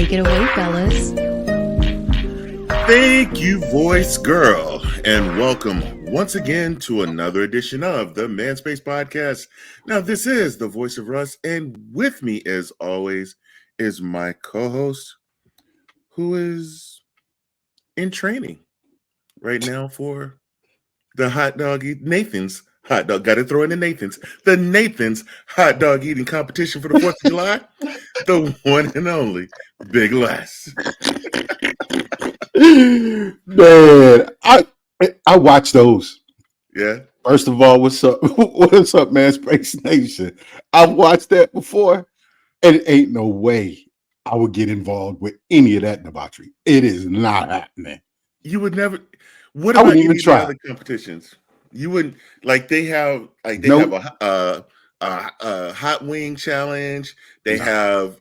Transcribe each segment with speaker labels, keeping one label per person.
Speaker 1: Take it away, fellas.
Speaker 2: Thank you, voice girl, and welcome once again to another edition of the Manspace Podcast. Now, this is the voice of Russ, and with me, as always, is my co-host, who is in training right now for the Nathan's hot dog. Got to throw in the Nathan's hot dog eating competition for the 4th of July. The one and only Big Les.
Speaker 3: Man, I watch those.
Speaker 2: Yeah.
Speaker 3: First of all, what's up? What's up, man? Space Nation. I've watched that before, and it ain't no way I would get involved with any of that debauchery. It is not happening.
Speaker 2: You would never. What
Speaker 3: I
Speaker 2: about
Speaker 3: wouldn't even
Speaker 2: any of the
Speaker 3: try.
Speaker 2: other competitions? You wouldn't like. They have
Speaker 3: Nope.
Speaker 2: have a hot wing challenge. They
Speaker 3: Nah.
Speaker 2: have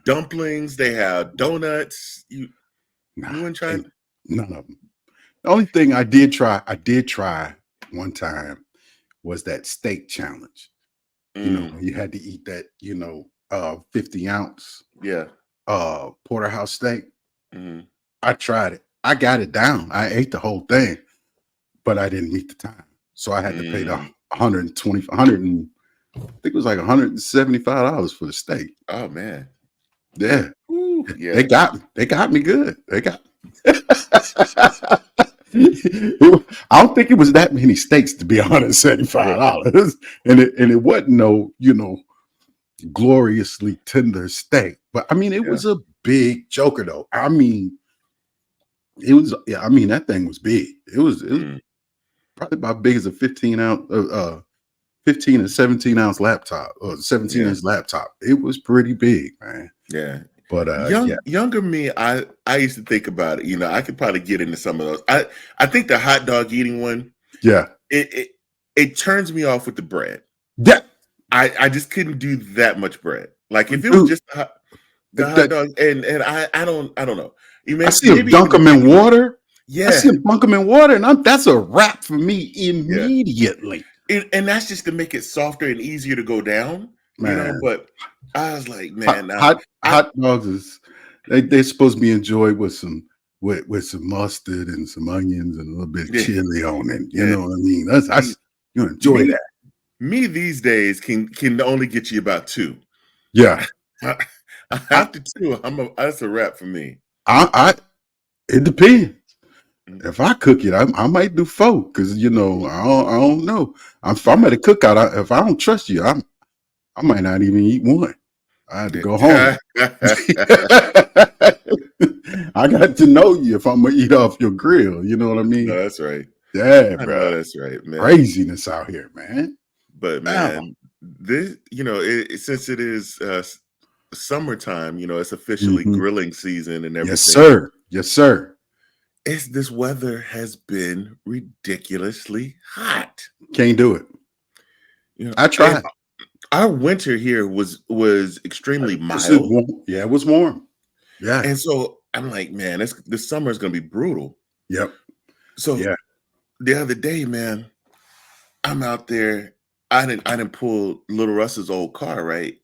Speaker 2: dumplings. They have donuts. You wouldn't try.
Speaker 3: None of them. The only thing I did try one time was that steak challenge. You know, you had to eat that, 50-ounce
Speaker 2: Yeah.
Speaker 3: porterhouse steak.
Speaker 2: Mm-hmm.
Speaker 3: I tried it. I got it down. I ate the whole thing, but I didn't meet the time. So I had to pay the I think it was like $175 for the steak.
Speaker 2: Oh man.
Speaker 3: Yeah.
Speaker 2: Ooh, yeah.
Speaker 3: They got me good. They got I don't think it was that many steaks to be $175. And it wasn't no, gloriously tender steak. But I mean, it was a big joker though. I mean, that thing was big. It was probably about big as a 15 and 17-ounce laptop or 17-inch laptop. It was pretty big, man.
Speaker 2: Yeah.
Speaker 3: But
Speaker 2: younger me, I used to think about it. I could probably get into some of those. I think the hot dog eating one, it turns me off with the bread.
Speaker 3: Yeah.
Speaker 2: I just couldn't do that much bread. Like if it was just the hot dog, and I don't know.
Speaker 3: I see him dunk them in water.
Speaker 2: Yeah,
Speaker 3: I see him dunk them in water, and that's a wrap for me immediately.
Speaker 2: And that's just to make it softer and easier to go down.
Speaker 3: Man.
Speaker 2: But I was like, man,
Speaker 3: hot dogs is they're supposed to be enjoyed with some mustard and some onions and a little bit of chili on it. You know what I mean? That's you enjoy that.
Speaker 2: Me these days can only get you about 2.
Speaker 3: Yeah.
Speaker 2: After 2, that's a wrap for me.
Speaker 3: It depends. If I cook it, I might do 4 because I don't know. If I'm at a cookout, if I don't trust you, I might not even eat one. I had to go home. I got to know you if I'm gonna eat off your grill. You know what I mean?
Speaker 2: No, that's right.
Speaker 3: Yeah, bro.
Speaker 2: That's right, man.
Speaker 3: Craziness out here, man.
Speaker 2: But man, this since it is summertime, it's officially grilling season and everything.
Speaker 3: Yes, sir.
Speaker 2: This weather has been ridiculously hot.
Speaker 3: Can't do it. I tried.
Speaker 2: Our winter here was extremely mild.
Speaker 3: It was warm. Yeah.
Speaker 2: And so I'm like, man, this summer is gonna be brutal.
Speaker 3: Yep.
Speaker 2: So the other day, man, I'm out there. I didn't pull Little Russ's old car, right?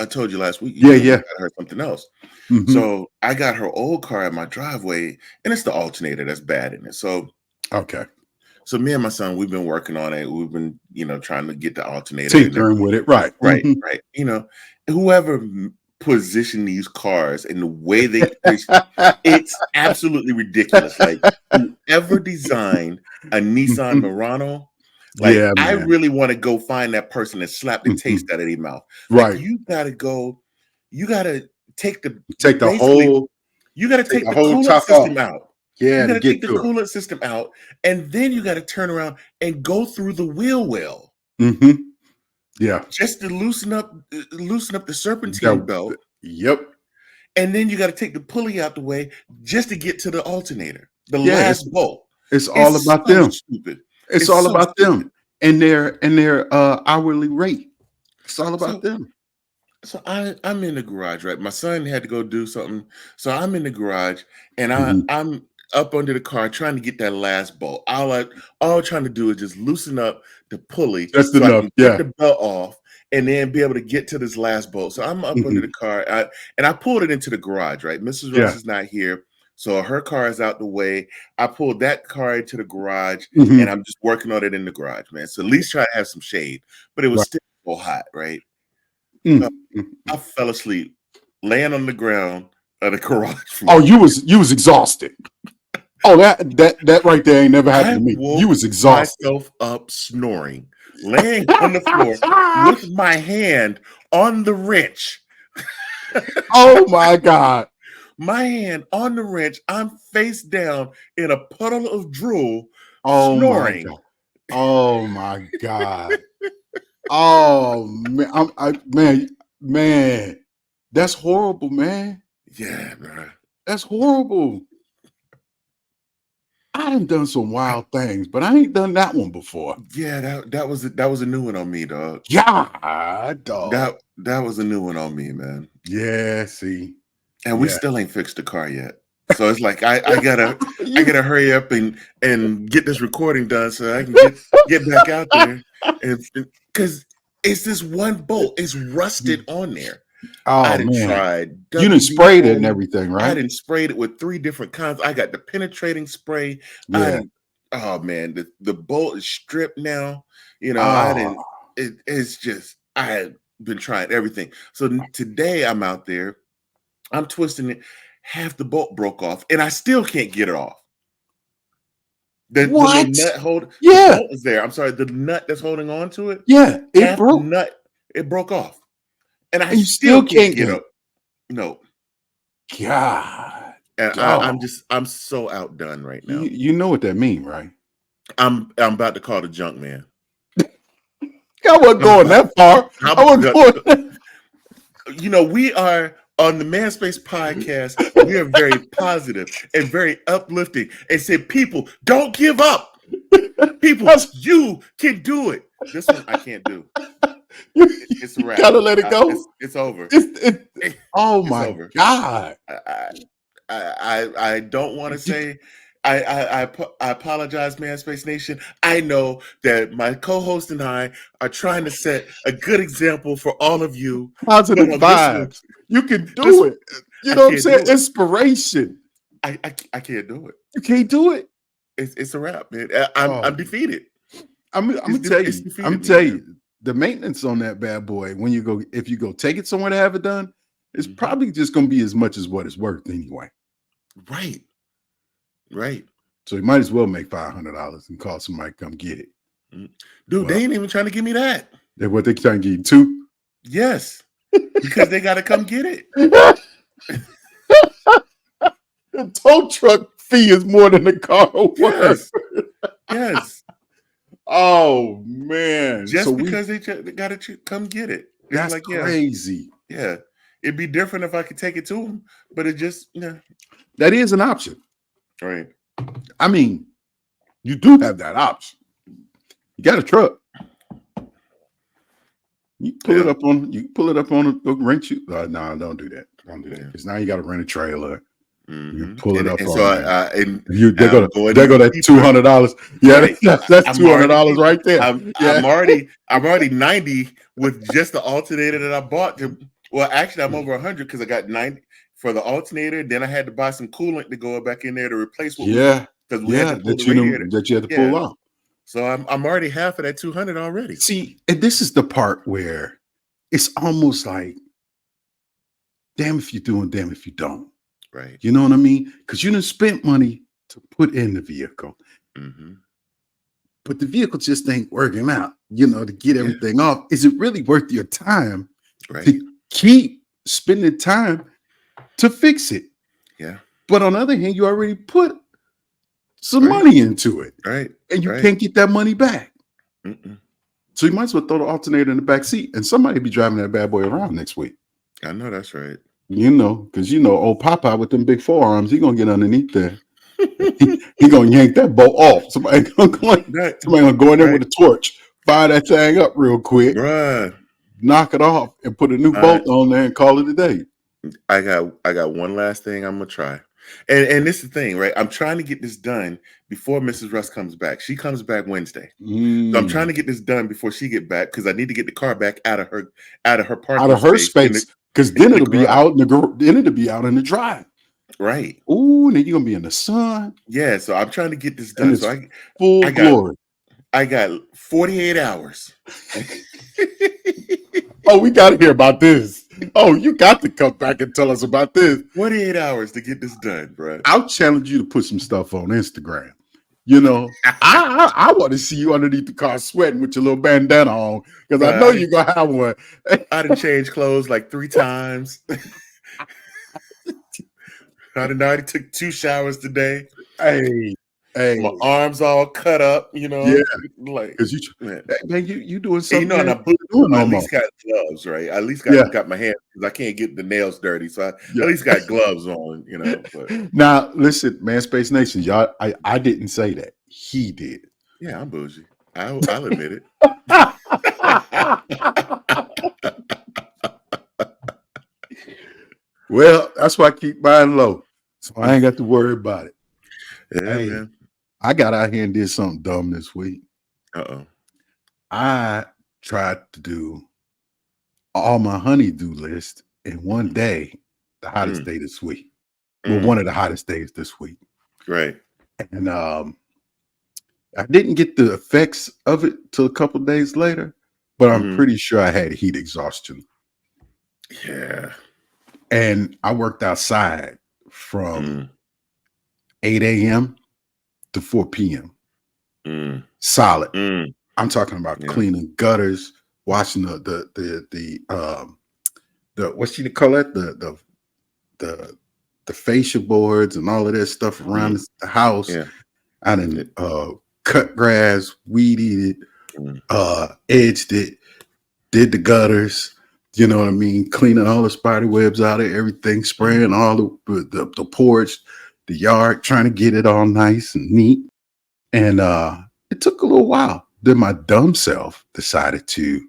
Speaker 2: I told you last week. I got her something else. So I got her old car at my driveway, and it's the alternator that's bad in it. So So me and my son, we've been working on it. We've been, trying to get the alternator.
Speaker 3: Tinkering with it, right.
Speaker 2: Right. Whoever positioned these cars and the way it's absolutely ridiculous. Like whoever designed a Nissan Murano, I really want to go find that person and slap the taste out of their mouth.
Speaker 3: Right.
Speaker 2: Like, you gotta take the
Speaker 3: whole
Speaker 2: coolant system out.
Speaker 3: Yeah,
Speaker 2: you got to take the coolant system out, and then you got to turn around and go through the wheel well.
Speaker 3: Yeah,
Speaker 2: just to loosen up the serpentine belt.
Speaker 3: Yep.
Speaker 2: And then you got to take the pulley out the way just to get to the alternator, the last bolt.
Speaker 3: It's all about them.
Speaker 2: Stupid.
Speaker 3: It's all about them and their hourly rate. It's all about them.
Speaker 2: So I'm in the garage, right? My son had to go do something, so I'm in the garage and I'm up under the car trying to get that last bolt. All I'm trying to do is just loosen up the pulley,
Speaker 3: Just
Speaker 2: so
Speaker 3: enough,
Speaker 2: I can get the belt off and then be able to get to this last bolt. So I'm up under the car, and I pulled it into the garage. Right, Mrs. Russ
Speaker 3: Yeah.
Speaker 2: is not here, so her car is out the way. I pulled that car into the garage,
Speaker 3: Mhm.
Speaker 2: and I'm just working on it in the garage, man. So at least try to have some shade, but it was
Speaker 3: Right.
Speaker 2: still so hot, right?
Speaker 3: Mm.
Speaker 2: I fell asleep, laying on the ground of the garage floor.
Speaker 3: Oh, you was exhausted. Oh, that right there ain't never happened to me.
Speaker 2: woke
Speaker 3: You was exhausted.
Speaker 2: myself up snoring, laying on the floor with my hand on the wrench.
Speaker 3: Oh my God.
Speaker 2: My hand on the wrench. I'm face down in a puddle of drool,
Speaker 3: Oh
Speaker 2: snoring.
Speaker 3: my God. Oh my God. Oh man, man, that's horrible, man.
Speaker 2: Yeah, bro.
Speaker 3: That's horrible. I done some wild things, but I ain't done that one before.
Speaker 2: Yeah, that was a new one on me, dog.
Speaker 3: Yeah, dog.
Speaker 2: That was a new one on me, man.
Speaker 3: Yeah, see.
Speaker 2: And we
Speaker 3: Yeah.
Speaker 2: still ain't fixed the car yet. So it's like I gotta hurry up and get this recording done so I can get back out there, and because it's this one bolt, it's rusted on there. I
Speaker 3: Oh
Speaker 2: didn't
Speaker 3: man.
Speaker 2: try.
Speaker 3: You done sprayed it and everything,
Speaker 2: I
Speaker 3: right?
Speaker 2: didn't sprayed it with 3 different kinds. I got the penetrating spray.
Speaker 3: Yeah.
Speaker 2: Oh man, the bolt is stripped now. You know, I didn't.
Speaker 3: Oh,
Speaker 2: It's just I had been trying everything. So today I'm out there. I'm twisting it. Half the bolt broke off, and I still can't get it off. The
Speaker 3: what?
Speaker 2: little nut hold.
Speaker 3: Yeah.
Speaker 2: The bolt is there. I'm sorry. The nut that's holding on to it.
Speaker 3: Yeah, it
Speaker 2: half
Speaker 3: broke.
Speaker 2: the nut. It broke off, and I
Speaker 3: And you
Speaker 2: still
Speaker 3: still can't
Speaker 2: can't get
Speaker 3: get
Speaker 2: up. No,
Speaker 3: God.
Speaker 2: and
Speaker 3: Dog.
Speaker 2: I'm so outdone right now.
Speaker 3: You know what that mean, right?
Speaker 2: I'm about to call the junk man.
Speaker 3: I wasn't going that far. I wasn't going.
Speaker 2: You know, we are on the Manspace podcast. We are very positive and very uplifting, and say, people, don't give up. People, you can do it. This one I can't do. It's a wrap.
Speaker 3: Gotta let it go.
Speaker 2: It's over.
Speaker 3: Oh
Speaker 2: It's
Speaker 3: my
Speaker 2: over.
Speaker 3: God.
Speaker 2: I don't want to say. I apologize, Manspace Nation. I know that my co-host and I are trying to set a good example for all of you.
Speaker 3: Positive vibes. You can do it. You know what I'm saying? Inspiration.
Speaker 2: I can't do it.
Speaker 3: You can't do it.
Speaker 2: It's a wrap, man. I'm defeated.
Speaker 3: I'm gonna tell you. The maintenance on that bad boy, if you go take it somewhere to have it done, it's probably just gonna be as much as what it's worth anyway.
Speaker 2: Right.
Speaker 3: So you might as well make $500 and call somebody to come get it.
Speaker 2: Dude, they ain't even trying to give me that.
Speaker 3: They're what they trying to get you 2?
Speaker 2: Yes. Because they gotta come get it.
Speaker 3: The tow truck fee is more than the car worth.
Speaker 2: Yes.
Speaker 3: Oh man.
Speaker 2: Just because they gotta come get it. It's
Speaker 3: that's
Speaker 2: like,
Speaker 3: crazy.
Speaker 2: Yeah. It'd be different if I could take it to them, but it just
Speaker 3: that is an option.
Speaker 2: Right.
Speaker 3: I mean, you do have that option. You got a truck. You pull it up on a wrench. No, don't do that. Don't do that. Because now you got to rent a trailer. You pull it up.
Speaker 2: And
Speaker 3: on
Speaker 2: so
Speaker 3: there go that $200. Yeah,
Speaker 2: right.
Speaker 3: that's $200 right there.
Speaker 2: I'm already 90 with just the alternator that I bought. Well, actually, I'm over 100 because I got 90 for the alternator. Then I had to buy some coolant to go back in there to replace what because we had to pull the radiator
Speaker 3: that you had to pull off.
Speaker 2: So I'm already half of that 200 already.
Speaker 3: See, and this is the part where it's almost like, damn if you do and damn if you don't.
Speaker 2: Right.
Speaker 3: You know what I mean? Because you done spent money to put in the vehicle. But the vehicle just ain't working out, to get everything off. Is it really worth your time to keep spending time to fix it?
Speaker 2: Yeah.
Speaker 3: But on the other hand, you already put some money into it.
Speaker 2: Right.
Speaker 3: And you can't get that money back. So you might as well throw the alternator in the back seat and somebody be driving that bad boy around next week.
Speaker 2: I know that's right.
Speaker 3: Because old Popeye with them big forearms, he gonna get underneath there. he gonna yank that bolt off. Somebody gonna go in there with a torch, fire that thing up real quick, knock it off, and put a new bolt on there and call it a day.
Speaker 2: I got one last thing I'm gonna try. And this is the thing, right? I'm trying to get this done before Mrs. Russ comes back. She comes back Wednesday. So I'm trying
Speaker 3: Mm.
Speaker 2: to get this done before she get back because I need to get the car back out of her
Speaker 3: Out
Speaker 2: parking
Speaker 3: of her
Speaker 2: space
Speaker 3: space, because then
Speaker 2: in the
Speaker 3: it'll be
Speaker 2: garage.
Speaker 3: out in then it'll be out in the drive.
Speaker 2: Right.
Speaker 3: Ooh, and then you're gonna be in the sun
Speaker 2: Yeah. So I'm trying to get this
Speaker 3: and
Speaker 2: done. So
Speaker 3: it's
Speaker 2: I
Speaker 3: full
Speaker 2: I got
Speaker 3: glory.
Speaker 2: I got 48 hours.
Speaker 3: Oh, we got to hear about this. Oh, you got to come back and tell us about this.
Speaker 2: 48 hours to get this done, bro.
Speaker 3: I'll challenge you to put some stuff on Instagram. You know, I want to see you underneath the car sweating with your little bandana on because I know
Speaker 2: Bro,
Speaker 3: you're gonna have one.
Speaker 2: I done changed clothes like 3 times. I done already took 2 showers today.
Speaker 3: Hey,
Speaker 2: My arms all cut up,
Speaker 3: yeah,
Speaker 2: like,
Speaker 3: because
Speaker 2: man.
Speaker 3: man, you doing
Speaker 2: And
Speaker 3: something
Speaker 2: and
Speaker 3: you
Speaker 2: I
Speaker 3: ain't doing
Speaker 2: I
Speaker 3: no
Speaker 2: at
Speaker 3: more.
Speaker 2: least got gloves, right? I at least
Speaker 3: Yeah,
Speaker 2: got my hands because I can't get the nails dirty. So I
Speaker 3: yeah.
Speaker 2: at least got gloves on, but
Speaker 3: Now listen, Man Space Nation, y'all. I didn't say that. He did.
Speaker 2: yeah, I'm bougie. I'll admit it.
Speaker 3: Well, that's why I keep mine low, so I ain't got to worry about it.
Speaker 2: Yeah,
Speaker 3: Hey,
Speaker 2: man.
Speaker 3: I got out here and did something dumb this week.
Speaker 2: Uh-oh.
Speaker 3: I tried to do all my honeydew list in one day, the hottest day this week. Well, one of the hottest days this week.
Speaker 2: Right.
Speaker 3: And I didn't get the effects of it till a couple days later, but I'm pretty sure I had heat exhaustion.
Speaker 2: Yeah.
Speaker 3: And I worked outside from 8 a.m. to 4 p.m. Solid. I'm talking about cleaning gutters, washing the what you call it, the fascia boards and all of that stuff around the house.
Speaker 2: Yeah.
Speaker 3: I didn't cut grass, weeded it, edged it, did the gutters. You know what I mean? Cleaning all the spider webs out of everything, spraying all the porch, the yard, trying to get it all nice and neat. And it took a little while. Then my dumb self decided to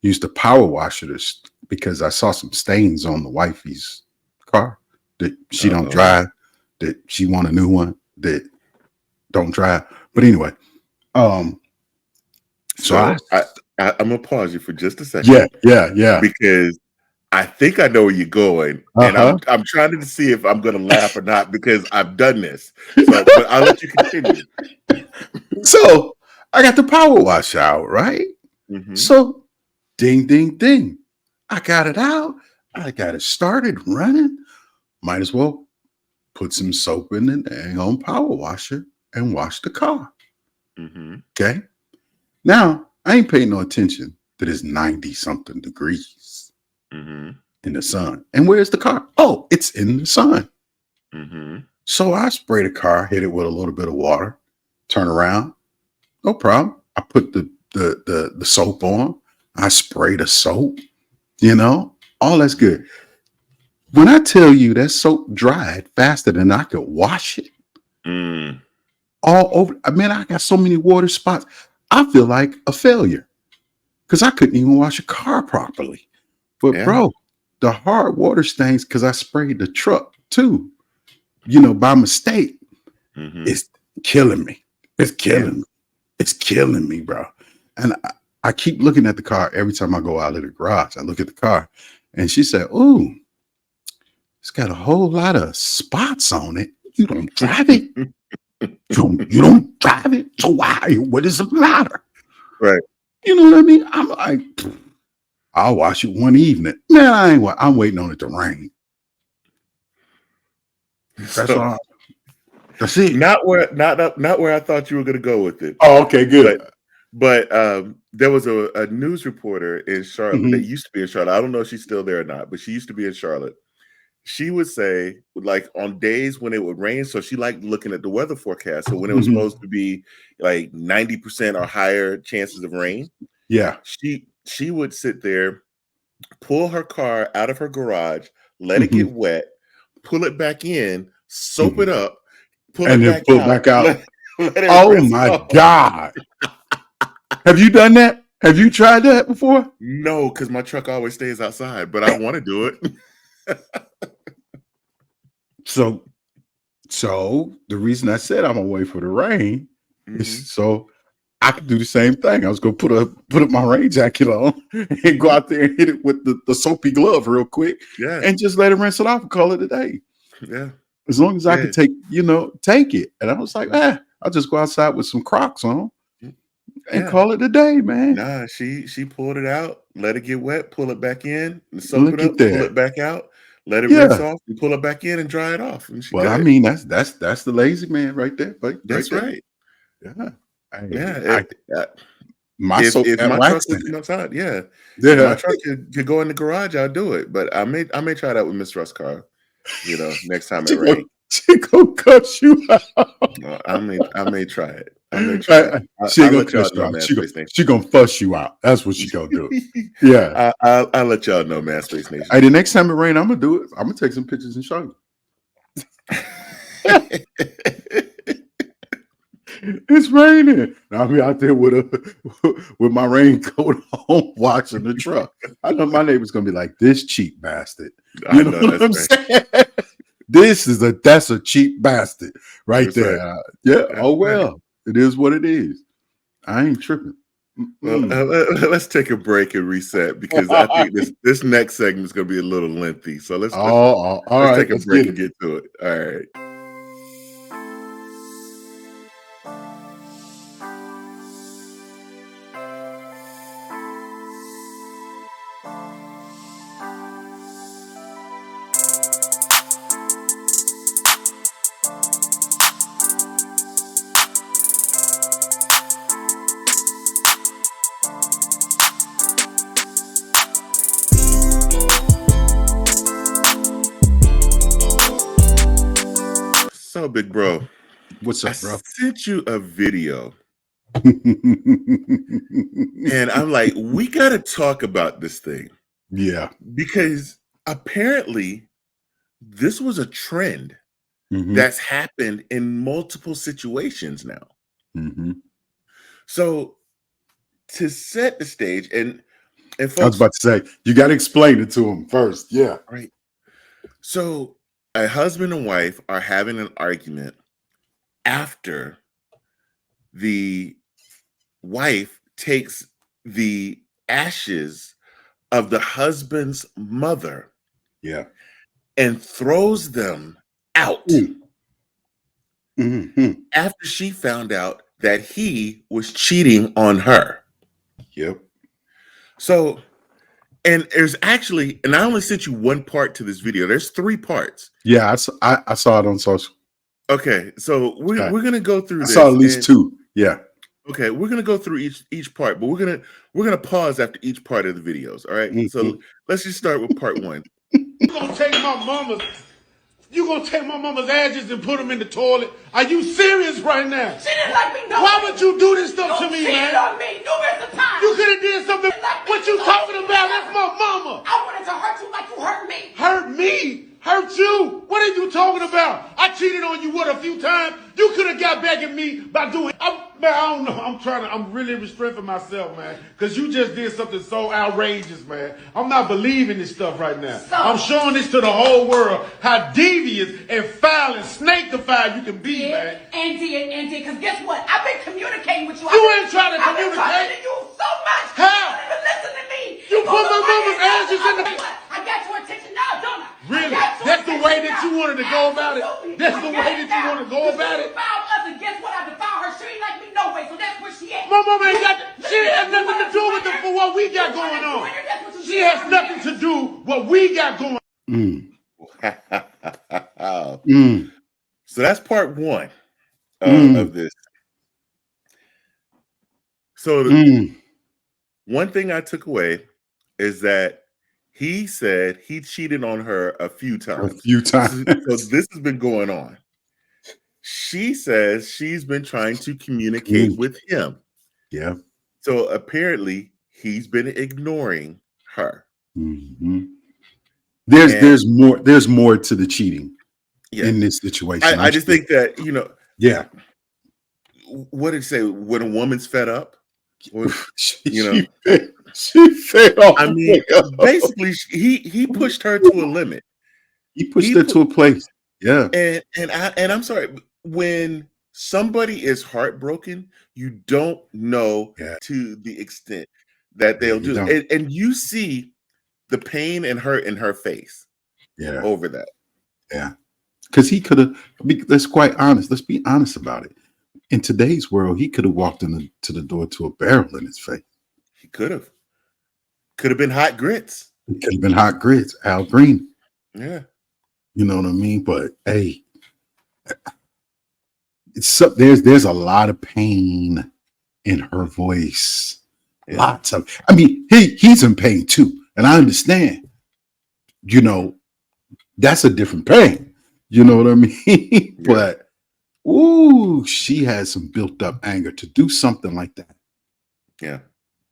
Speaker 3: use the power washer because I saw some stains on the wifey's car that she don't drive, that she want a new one that don't drive. But anyway,
Speaker 2: so I'm gonna pause you for just a second.
Speaker 3: Yeah.
Speaker 2: Because I think I know where you're going, and I'm trying to see if I'm gonna laugh or not because I've done this. So, but I'll let you continue.
Speaker 3: So I got the power wash out, right? So ding, ding, ding. I got it out. I got it started running. Might as well put some soap in the dang on power washer and wash the car. Okay. Now I ain't paying no attention that it's 90 something degrees in the sun. And where's the car? Oh, it's in the sun. So I spray the car, hit it with a little bit of water, turn around. No problem. I put the soap on. I spray the soap, all that's good. When I tell you that soap dried faster than I could wash it, all over. I mean, I got so many water spots. I feel like a failure because I couldn't even wash a car properly. But bro, the hard water stains because I sprayed the truck too, by mistake. It's killing me. It's killing me. It's killing me, bro. And I keep looking at the car every time I go out of the garage. I look at the car and she said, "Ooh, it's got a whole lot of spots on it. You don't drive it. You don't drive it. So why? What does it matter?"
Speaker 2: Right.
Speaker 3: You know what I mean? I'm like, I'll wash it one evening. Man, I'm waiting on it to rain. That's all. That's it.
Speaker 2: Not where I thought you were gonna go with it.
Speaker 3: Oh, okay, good.
Speaker 2: But there was a news reporter in Charlotte that used to be in Charlotte. I don't know if she's still there or not, but she used to be in Charlotte. She would say, like, on days when it would rain, so she liked looking at the weather forecast. So when it was supposed to be like 90% or higher chances of rain, she would sit there, pull her car out of her garage, let it get wet, pull it back in, soap it up, pull it back out. Let
Speaker 3: oh my God. Have you done that? Have you tried that before?
Speaker 2: No, because my truck always stays outside, but I want to do it.
Speaker 3: So So the reason I said I'm gonna wait for the rain
Speaker 2: Mhm.
Speaker 3: is so I could do the same thing. I was gonna put up my rain jacket on and go out there and hit it with the soapy glove real quick
Speaker 2: Yeah,
Speaker 3: and just let it rinse it off and call it a day.
Speaker 2: yeah,
Speaker 3: As long as I
Speaker 2: yeah.
Speaker 3: could take it. And I was like, I'll just go outside with some Crocs on and
Speaker 2: Yeah.
Speaker 3: call it a day, man.
Speaker 2: Nah, she pulled it out, let it get wet, pull it back in, and soap it
Speaker 3: Look at
Speaker 2: up, pull
Speaker 3: that.
Speaker 2: it back out, let it rinse
Speaker 3: Yeah.
Speaker 2: off, and pull it back in and dry it off, and she
Speaker 3: Well, I
Speaker 2: good.
Speaker 3: mean, that's the lazy man right there, right
Speaker 2: That's
Speaker 3: there.
Speaker 2: right.
Speaker 3: Yeah.
Speaker 2: Yeah.
Speaker 3: Hey,
Speaker 2: Uh,
Speaker 3: my
Speaker 2: if
Speaker 3: soap
Speaker 2: if
Speaker 3: got
Speaker 2: my truck
Speaker 3: wax
Speaker 2: would
Speaker 3: in it.
Speaker 2: come outside, yeah. If my
Speaker 3: Yeah.
Speaker 2: truck could go in the garage, I'll do it. But I may try that with Miss Russ' car, next time it
Speaker 3: She gonna,
Speaker 2: rains.
Speaker 3: she gonna cuss you out.
Speaker 2: I may try it. I may try it.
Speaker 3: She ain't
Speaker 2: I'll
Speaker 3: gonna
Speaker 2: let y'all
Speaker 3: cuss you
Speaker 2: know,
Speaker 3: out.
Speaker 2: man. Space
Speaker 3: She gonna fuss you out. That's what she gonna do. Yeah.
Speaker 2: I'll let y'all know, man. Space Nation.
Speaker 3: Hey, the next time it rain, I'm gonna do it. I'm gonna take some pictures and show you. It's raining. I'll be out there with my raincoat on, watching the truck. I know my neighbor's gonna be like, "This cheap bastard."
Speaker 2: I
Speaker 3: You know
Speaker 2: know
Speaker 3: what
Speaker 2: that's
Speaker 3: I'm
Speaker 2: right.
Speaker 3: saying? That's a cheap bastard right
Speaker 2: That's
Speaker 3: there.
Speaker 2: right.
Speaker 3: Yeah.
Speaker 2: That's
Speaker 3: Oh
Speaker 2: right.
Speaker 3: well, it is what it is. I ain't tripping.
Speaker 2: Well, let's take a break and reset because I think this next segment is going to be a little lengthy. So
Speaker 3: All
Speaker 2: let's
Speaker 3: right.
Speaker 2: take a
Speaker 3: Let's
Speaker 2: break
Speaker 3: get
Speaker 2: and
Speaker 3: it.
Speaker 2: get to it. All right. So, big bro,
Speaker 3: What's
Speaker 2: I
Speaker 3: up, bro?
Speaker 2: sent you a video, and I'm like, we got to talk about this thing
Speaker 3: Yeah.
Speaker 2: because apparently this was a trend
Speaker 3: hmm
Speaker 2: that's happened in multiple situations now.
Speaker 3: hmm
Speaker 2: So, to set the stage, and
Speaker 3: I was
Speaker 2: folks,
Speaker 3: about to say, you got to explain it to him first. Yeah.
Speaker 2: right? So, a husband and wife are having an argument after the wife takes the ashes of the husband's mother
Speaker 3: Yeah.
Speaker 2: and throws them out
Speaker 3: Mm-hmm.
Speaker 2: after she found out that he was cheating on her.
Speaker 3: Yep.
Speaker 2: So, and there's actually, and I only sent you one part to this video. There's 3 parts.
Speaker 3: Yeah. I saw it on social.
Speaker 2: Okay, so
Speaker 3: Okay.
Speaker 2: we're gonna go through
Speaker 3: I saw at
Speaker 2: this,
Speaker 3: least
Speaker 2: and
Speaker 3: 2. Yeah.
Speaker 2: okay, we're gonna go through each part, but we're gonna pause after each part of the videos. All right, so
Speaker 3: Mhm.
Speaker 2: let's just start with part 1.
Speaker 1: You gonna take my mama's ashes and put them in the toilet? Are you serious right now?
Speaker 4: She didn't let me know.
Speaker 1: Why would you do this stuff
Speaker 4: You
Speaker 1: to me,
Speaker 4: cheated
Speaker 1: man?
Speaker 4: on me numerous of times.
Speaker 1: You could have did something.
Speaker 4: Like
Speaker 1: What you
Speaker 4: you
Speaker 1: talking
Speaker 4: know.
Speaker 1: about? That's my mama.
Speaker 4: I wanted to hurt you like you hurt me.
Speaker 1: Hurt me? Hurt you? What are you talking about? I cheated on you a few times. You could have got back at me by doing. Man, I don't know. I'm really restraining myself, man, because you just did something so outrageous, man. I'm not believing this stuff right now.
Speaker 4: So-
Speaker 1: I'm showing this to the whole world how devious and foul and snakeified you can be, man.
Speaker 4: And did, because guess what? I've been communicating with you.
Speaker 1: You ain't trying to
Speaker 4: I've been
Speaker 1: communicate.
Speaker 4: talking to you so much.
Speaker 1: How?
Speaker 4: You don't even listen to me.
Speaker 1: You
Speaker 4: go
Speaker 1: put
Speaker 4: the
Speaker 1: my
Speaker 4: way
Speaker 1: mama's
Speaker 4: it is.
Speaker 1: ashes in the-
Speaker 4: Guess what? I got your attention now, don't I?
Speaker 1: Really?
Speaker 4: I got your
Speaker 1: That's the way
Speaker 4: attention
Speaker 1: that you
Speaker 4: now.
Speaker 1: wanted to go about it?
Speaker 4: Absolutely.
Speaker 1: That's
Speaker 4: I
Speaker 1: the
Speaker 4: got
Speaker 1: way
Speaker 4: it
Speaker 1: that you
Speaker 4: now.
Speaker 1: wanna go about
Speaker 4: You
Speaker 1: it?
Speaker 4: found us, and guess what? I defiled her. She ain't like me no way, so that's where she at.
Speaker 1: My mama ain't got. She has nothing to do with for what we got going on. She has nothing to do what we got going.
Speaker 3: Mm. Mm.
Speaker 2: So that's part 1
Speaker 3: Mm.
Speaker 2: of this. So
Speaker 3: Mm.
Speaker 2: one thing I took away is that he said he cheated on her a few
Speaker 3: A
Speaker 2: times.
Speaker 3: few
Speaker 2: So
Speaker 3: times.
Speaker 2: this has been going on. She says she's been trying to communicate with him.
Speaker 3: Yeah.
Speaker 2: So apparently he's been ignoring her.
Speaker 3: Mm-hmm. There's more to the cheating
Speaker 2: Yeah.
Speaker 3: in this situation.
Speaker 2: I just think that,
Speaker 3: yeah.
Speaker 2: what did it say? When a woman's fed up,
Speaker 3: She fed off.
Speaker 2: I mean, basically he pushed her to a limit.
Speaker 3: He pushed her to a place. Yeah.
Speaker 2: And I'm sorry, when somebody is heartbroken, you don't know
Speaker 3: Yeah.
Speaker 2: to the extent that
Speaker 3: Yeah,
Speaker 2: they'll
Speaker 3: you
Speaker 2: do
Speaker 3: don't.
Speaker 2: it. And you see the pain and hurt in her face
Speaker 3: Yeah.
Speaker 2: over that.
Speaker 3: Yeah. Because he could have, let's quite honest, let's be honest about it. In today's world, he could have walked to the door to a barrel in his face.
Speaker 2: He could have been hot grits.
Speaker 3: It could have been hot grits, Al Green.
Speaker 2: Yeah.
Speaker 3: You know what I mean? But hey, there's a lot of pain in her voice.
Speaker 2: Yeah.
Speaker 3: Lots of, I mean, he's in pain too. And I understand, you know, that's a different pain. You know what I mean?
Speaker 2: Yeah.
Speaker 3: But ooh, she has some built up anger to do something like that.
Speaker 2: Yeah.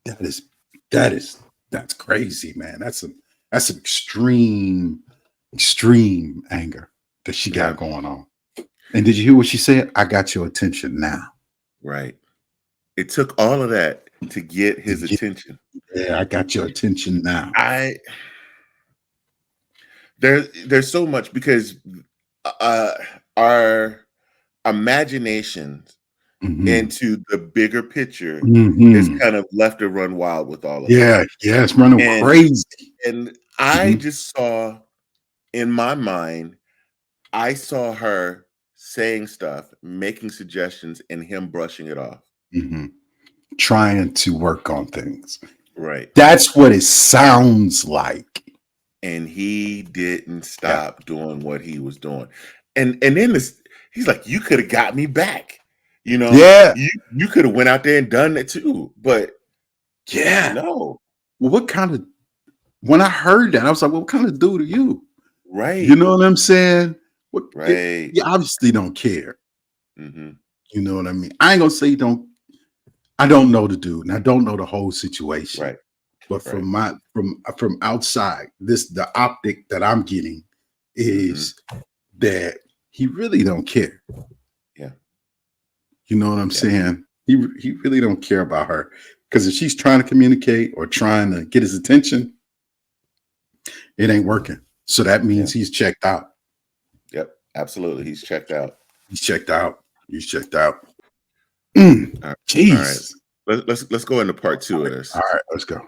Speaker 3: That's crazy, man. That's an extreme anger that she got going on. And did you hear what she said? I got your attention now.
Speaker 2: Right. It took all of that to get his attention.
Speaker 3: Yeah, I got your attention now.
Speaker 2: There's so much because our imaginations into the bigger picture is kind of left to run wild with all of that.
Speaker 3: Yeah, it's running crazy.
Speaker 2: And I just saw in my mind, I saw her saying stuff, making suggestions, and him brushing it off.
Speaker 3: Trying to work on things.
Speaker 2: Right.
Speaker 3: That's what it sounds like.
Speaker 2: And he didn't stop doing what he was doing. And then he's like, you could have got me back. You know, you could have went out there and done that too. But no.
Speaker 3: Well, when I heard that, I was like, well, what kind of dude are you?
Speaker 2: Right.
Speaker 3: You know what I'm saying?
Speaker 2: Right.
Speaker 3: You obviously don't care.
Speaker 2: Mm-hmm.
Speaker 3: You know what I mean? I ain't gonna say I don't know the dude and I don't know the whole situation.
Speaker 2: Right.
Speaker 3: But from outside, the optic that I'm getting is that he really don't care.
Speaker 2: Yeah.
Speaker 3: You know what I'm saying? He really don't care about her. Because if she's trying to communicate or trying to get his attention, it ain't working. So that means he's checked out.
Speaker 2: Yep, absolutely. He's checked out.
Speaker 3: He's checked out.
Speaker 2: All right.
Speaker 3: Jeez.
Speaker 2: All right. Let's go into part 2 of this.
Speaker 3: All right, let's go.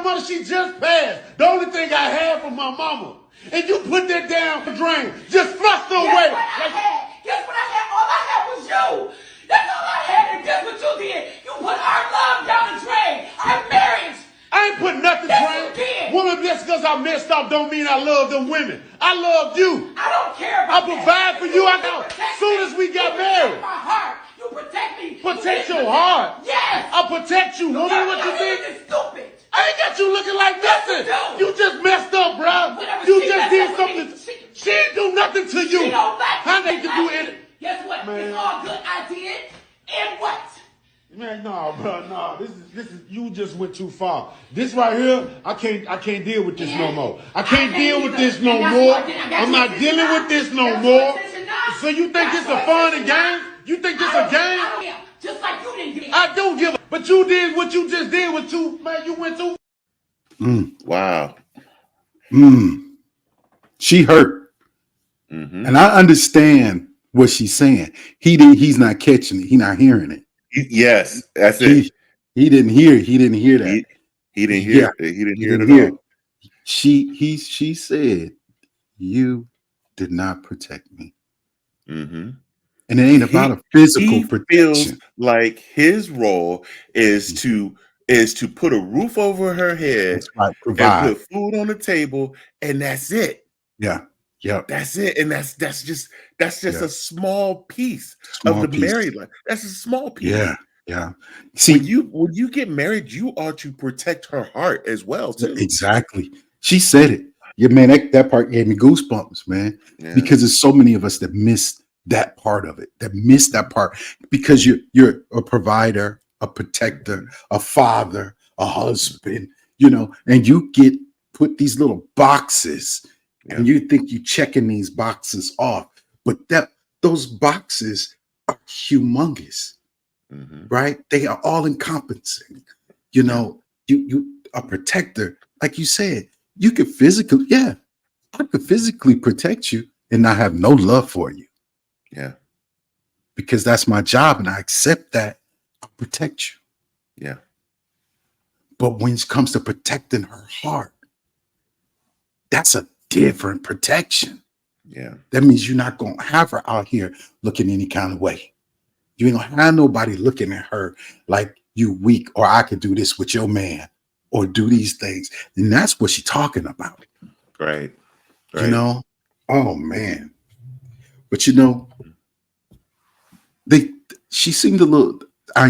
Speaker 1: Mother, she just passed. The only thing I had from my mama. And you put that down the drain. Just flushed her away.
Speaker 4: Guess what I had? All I had was you. That's all I had, and guess what you did? You put our love down the drain. Our marriage.
Speaker 1: I ain't put nothing drain. Woman, just because I messed up don't mean I love them women. I loved you.
Speaker 4: I don't care about
Speaker 1: I provide for you. As soon as we got married.
Speaker 4: My heart. You protect me.
Speaker 1: Protect your heart.
Speaker 4: Yes.
Speaker 1: I protect you. Woman, what you think?
Speaker 4: It's stupid.
Speaker 1: I ain't got you looking like nothing. You just messed up, bro.
Speaker 4: Whatever,
Speaker 1: You
Speaker 4: she
Speaker 1: just
Speaker 4: messed
Speaker 1: did
Speaker 4: up with
Speaker 1: something.
Speaker 4: me.
Speaker 1: She ain't do nothing to you.
Speaker 4: She don't like
Speaker 1: How
Speaker 4: me.
Speaker 1: they can do it?
Speaker 4: Guess what?
Speaker 1: Man.
Speaker 4: It's all good. I did. And what?
Speaker 1: Man, no, bro, no. This is you just went too far. This right here, I can't deal with this no more. I can't deal with this no more. I'm not dealing with this no more. So you think this a fun and game? You think this a game?
Speaker 4: Just like you didn't give.
Speaker 1: I do give a, but you did what you just did with two, man. You went too.
Speaker 2: Wow.
Speaker 3: She hurt. And I understand what she's saying. He's not catching it. He's not hearing it.
Speaker 2: Yes, that's it.
Speaker 3: He didn't hear that.
Speaker 2: He didn't hear it. He didn't hear it at all.
Speaker 3: She said, "You did not protect me." And it ain't about a physical protection.
Speaker 2: Feels like his role is to put a roof over her head,
Speaker 3: provide,
Speaker 2: and put food on the table, and that's it.
Speaker 3: Yeah.
Speaker 2: That's it. And that's just a small piece of the married life. That's a small piece.
Speaker 3: Yeah. See,
Speaker 2: when you get married, you are to protect her heart as well, too.
Speaker 3: Exactly. She said it. Yeah, man, that part gave me goosebumps, man. Yeah. Because there's so many of us that miss that part of it, because you're a provider, a protector, a father, a husband, and you get put these little boxes. And you think you're checking these boxes off, but those boxes are humongous, right? They are all encompassing. You a protector, like you said, you could physically, I could physically protect you. and not have no love for you
Speaker 2: Yeah.
Speaker 3: because that's my job and I accept that. I'll protect you.
Speaker 2: Yeah.
Speaker 3: But when it comes to protecting her heart, that's a different protection.
Speaker 2: Yeah.
Speaker 3: That means you're not going to have her out here looking any kind of way. You ain't going to have nobody looking at her like you weak or I could do this with your man or do these things. And that's what she's talking about.
Speaker 2: Right.
Speaker 3: You know? Oh, man. But, you know, she seemed a little, I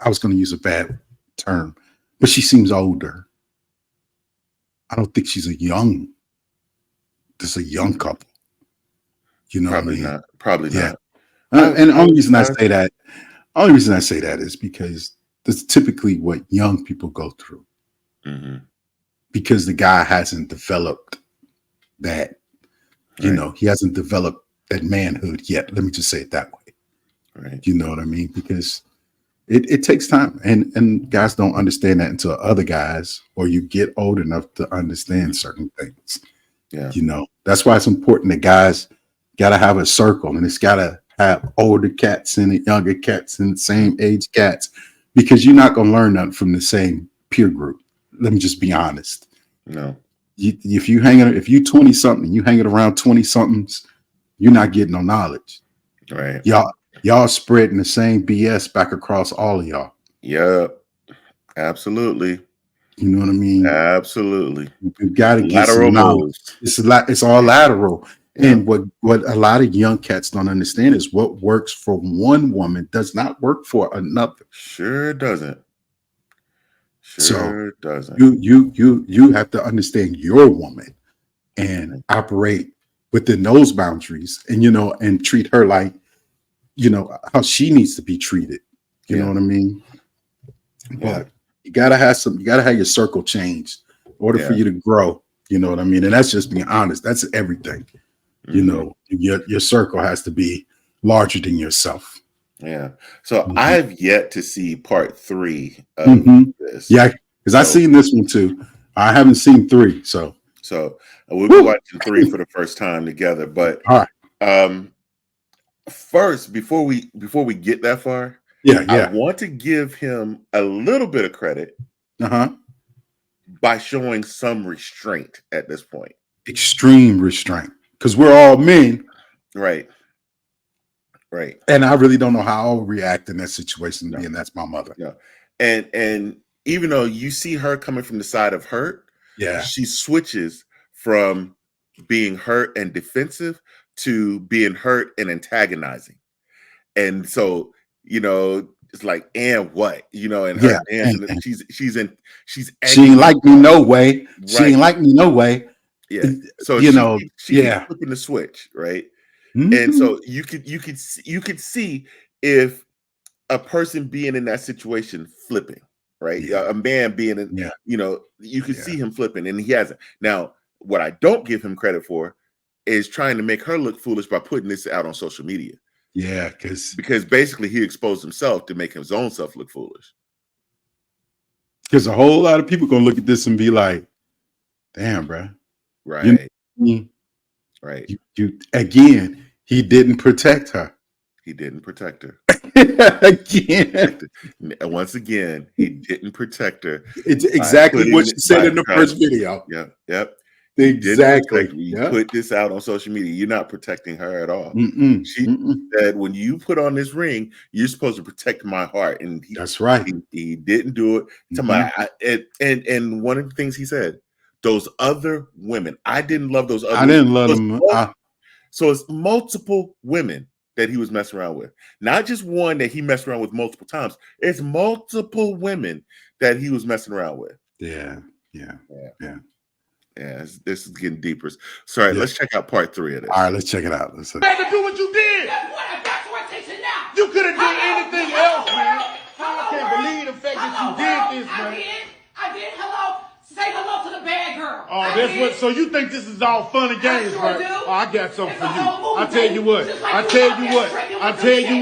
Speaker 3: was going to use a bad term, but she seems older. I don't think she's just a young couple. You know
Speaker 2: Probably
Speaker 3: what I mean?
Speaker 2: not. Probably
Speaker 3: Yeah.
Speaker 2: not.
Speaker 3: And the only reason I say that is because that's typically what young people go through.
Speaker 2: Mm-hmm.
Speaker 3: Because the guy hasn't developed that, you know, he hasn't developed that manhood yet. Let me just say it that way.
Speaker 2: Right.
Speaker 3: You know what I mean? Because it takes time, and guys don't understand that until other guys or you get old enough to understand certain things.
Speaker 2: Yeah.
Speaker 3: You know, that's why it's important that guys got to have a circle, and it's got to have older cats and younger cats and the same age cats, because you're not going to learn nothing from the same peer group. Let me just be honest.
Speaker 2: No.
Speaker 3: If you 20 something, you hanging around 20 somethings, you're not getting no knowledge.
Speaker 2: Right.
Speaker 3: Y'all spreading the same BS back across all of y'all.
Speaker 2: Yep. Absolutely.
Speaker 3: You know what I mean?
Speaker 2: Absolutely.
Speaker 3: You've got to get
Speaker 2: Lateral
Speaker 3: some knowledge.
Speaker 2: moves.
Speaker 3: It's all lateral.
Speaker 2: Yeah.
Speaker 3: And what a lot of young cats don't understand is what works for one woman does not work for another.
Speaker 2: Sure doesn't.
Speaker 3: So
Speaker 2: doesn't.
Speaker 3: You have to understand your woman and operate within those boundaries, and and treat her like how she needs to be treated. You know what I mean?
Speaker 2: Yeah.
Speaker 3: But you gotta have your circle changed in order for you to grow. You know what I mean? And that's just being honest. That's everything.
Speaker 2: Mm-hmm.
Speaker 3: You know, your circle has to be larger than yourself.
Speaker 2: Yeah. So I've yet to see part 3 of this.
Speaker 3: Yeah, because I've seen this one too. I haven't seen 3. So
Speaker 2: we'll be watching 3 for the first time together. But
Speaker 3: all right.
Speaker 2: First, before we get that far, I want to give him a little bit of credit by showing some restraint at this point. Extreme
Speaker 3: restraint. Because we're all men.
Speaker 2: Right.
Speaker 3: And I really don't know how I'll react in that situation, being that's my mother.
Speaker 2: Yeah. And even though you see her coming from the side of hurt, she switches from being hurt and defensive to being hurt and antagonizing. And so, it's like, and what? And her dancing, she's angry.
Speaker 3: She ain't like me no way. Right. She ain't like me no way.
Speaker 2: Yeah. So she flipping the switch, right? Mm-hmm. And so you could see if a person being in that situation flipping, right? A man being in, you could see him flipping, and he hasn't. Now, what I don't give him credit for is trying to make her look foolish by putting this out on social media.
Speaker 3: Yeah,
Speaker 2: because basically he exposed himself to make his own self look foolish.
Speaker 3: Because a whole lot of people gonna look at this and be like, "Damn, bro."
Speaker 2: Right. Right.
Speaker 3: You again. He didn't protect her.
Speaker 2: He didn't protect her.
Speaker 3: Again.
Speaker 2: Once again, he didn't protect her.
Speaker 3: It's exactly what she said in the first video.
Speaker 2: Yep.
Speaker 3: Exactly.
Speaker 2: You put this out on social media. You're not protecting her at all. She said, when you put on this ring, you're supposed to protect my heart. And
Speaker 3: that's right.
Speaker 2: He didn't do it. And one of the things he said, those other women, I didn't love those other women.
Speaker 3: I didn't love them.
Speaker 2: So it's multiple women that he was messing around with. Not just one that he messed around with multiple times. It's multiple women that he was messing around with.
Speaker 3: Yeah.
Speaker 2: This is getting deeper. Sorry, let's check out part 3 of this.
Speaker 3: All right, let's check it out.
Speaker 1: You had to do what you did. You could have done anything else, man. I can't believe the fact that you did this, man.
Speaker 4: I did. Hello. Say hello to the bad girl.
Speaker 1: Oh, that's what. So you think this is all fun and games, right? I got something for you. I tell you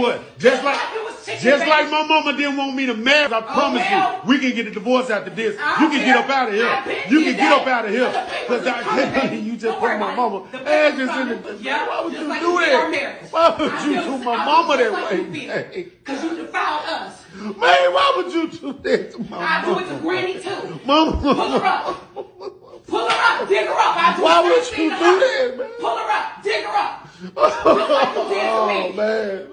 Speaker 1: what. Just like
Speaker 4: chicken
Speaker 1: Just
Speaker 4: face.
Speaker 1: like my mama didn't want me to marry. I promise
Speaker 4: well,
Speaker 1: you, we can get a divorce after this.
Speaker 4: I
Speaker 1: You
Speaker 4: don't
Speaker 1: can
Speaker 4: care.
Speaker 1: get up out of here.
Speaker 4: I been
Speaker 1: You
Speaker 4: did
Speaker 1: can get
Speaker 4: that.
Speaker 1: up out of here.
Speaker 4: The papers
Speaker 1: Because
Speaker 4: is coming, baby.
Speaker 1: you just
Speaker 4: Don't
Speaker 1: put
Speaker 4: worry
Speaker 1: my
Speaker 4: about
Speaker 1: mama
Speaker 4: it. The
Speaker 1: ass
Speaker 4: papers
Speaker 1: just in the.
Speaker 4: coming. Yeah.
Speaker 1: Why would
Speaker 4: Just
Speaker 1: you
Speaker 4: like
Speaker 1: do
Speaker 4: you did our
Speaker 1: that?
Speaker 4: marriage.
Speaker 1: Why would
Speaker 4: I
Speaker 1: you
Speaker 4: feel
Speaker 1: do my
Speaker 4: I
Speaker 1: mama
Speaker 4: feel
Speaker 1: that
Speaker 4: like
Speaker 1: way?
Speaker 4: you feel. Because you defiled us.
Speaker 1: Man, why would you do that to my
Speaker 4: I do
Speaker 1: mama?
Speaker 4: it to Granny too.
Speaker 1: Mama.
Speaker 4: Pull her up. Pull her up. Dig her up. I do
Speaker 1: Why
Speaker 4: the
Speaker 1: would
Speaker 4: same
Speaker 1: you
Speaker 4: thing
Speaker 1: do
Speaker 4: to her.
Speaker 1: that, man?
Speaker 4: Pull her up. Dig her up. Just like you did to
Speaker 1: Oh,
Speaker 4: me.
Speaker 1: man.